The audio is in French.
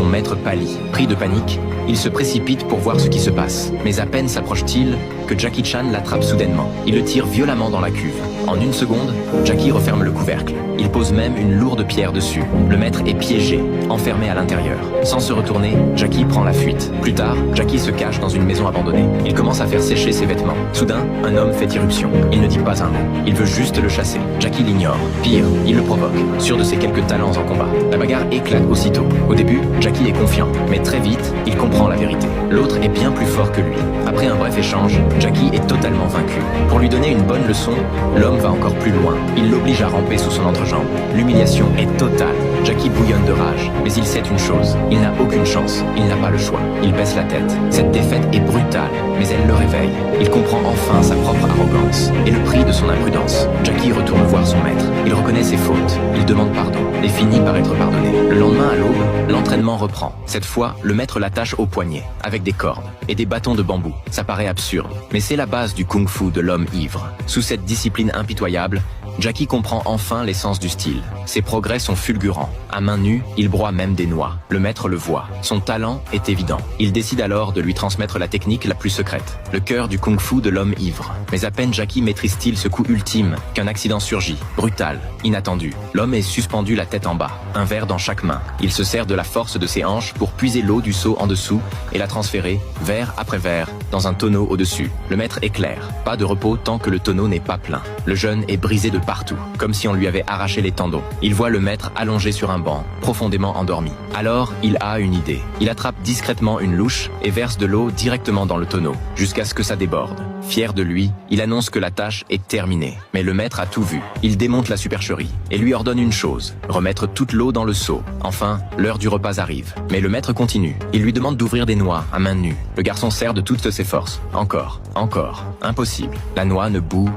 son maître pâlit. Pris de panique, il se précipite pour voir ce qui se passe. Mais à peine s'approche-t-il que Jackie Chan l'attrape soudainement. Il le tire violemment dans la cuve. En une seconde, Jackie referme le couvercle. Il pose même une lourde pierre dessus. Le maître est piégé, enfermé à l'intérieur. Sans se retourner, Jackie prend la fuite. Plus tard, Jackie se cache dans une maison abandonnée. Il commence à faire sécher ses vêtements. Soudain, un homme fait irruption. Il ne dit pas un mot. Il veut juste le chasser. Jackie l'ignore. Pire, il le provoque, sûr de ses quelques talents en combat. La bagarre éclate aussitôt. Au début, Jackie est confiant, mais très vite, il comprend la vérité. L'autre est bien plus fort que lui. Après un bref échange, Jackie est totalement vaincu. Pour lui donner une bonne leçon, l'homme va encore plus loin. Il l'oblige à ramper sous son entrejambe. L'humiliation est totale. Jackie bouillonne de rage, mais il sait une chose, il n'a aucune chance, il n'a pas le choix. Il baisse la tête. Cette défaite est brutale, mais elle le réveille. Il comprend enfin sa propre arrogance et le prix de son imprudence. Jackie retourne voir son maître. Il reconnaît ses fautes, il demande pardon et finit par être pardonné. Le lendemain à l'aube, l'entraînement reprend. Cette fois, le maître l'attache au poignet, avec des cordes et des bâtons de bambou. Ça paraît absurde, mais c'est la base du kung-fu de l'homme ivre. Sous cette discipline impitoyable, Jackie comprend enfin l'essence du style. Ses progrès sont fulgurants. À main nue, il broie même des noix. Le maître le voit. Son talent est évident. Il décide alors de lui transmettre la technique la plus secrète, le cœur du kung-fu de l'homme ivre. Mais à peine Jackie maîtrise-t-il ce coup ultime qu'un accident surgit, brutal, inattendu. L'homme est suspendu la tête en bas, un verre dans chaque main. Il se sert de la force de ses hanches pour puiser l'eau du seau en dessous et la transférer, verre après verre, dans un tonneau au-dessus. Le maître est clair. Pas de repos tant que le tonneau n'est pas plein. Le jeune est brisé de partout, comme si on lui avait arraché les tendons. Il voit le maître allongé sur un banc, profondément endormi. Alors, il a une idée. Il attrape discrètement une louche et verse de l'eau directement dans le tonneau, jusqu'à ce que ça déborde. Fier de lui, il annonce que la tâche est terminée. Mais le maître a tout vu. Il démonte la supercherie et lui ordonne une chose, remettre toute l'eau dans le seau. Enfin, l'heure du repas arrive. Mais le maître continue. Il lui demande d'ouvrir des noix à main nue. Le garçon serre de toutes ses forces. Encore. Impossible. La noix ne bout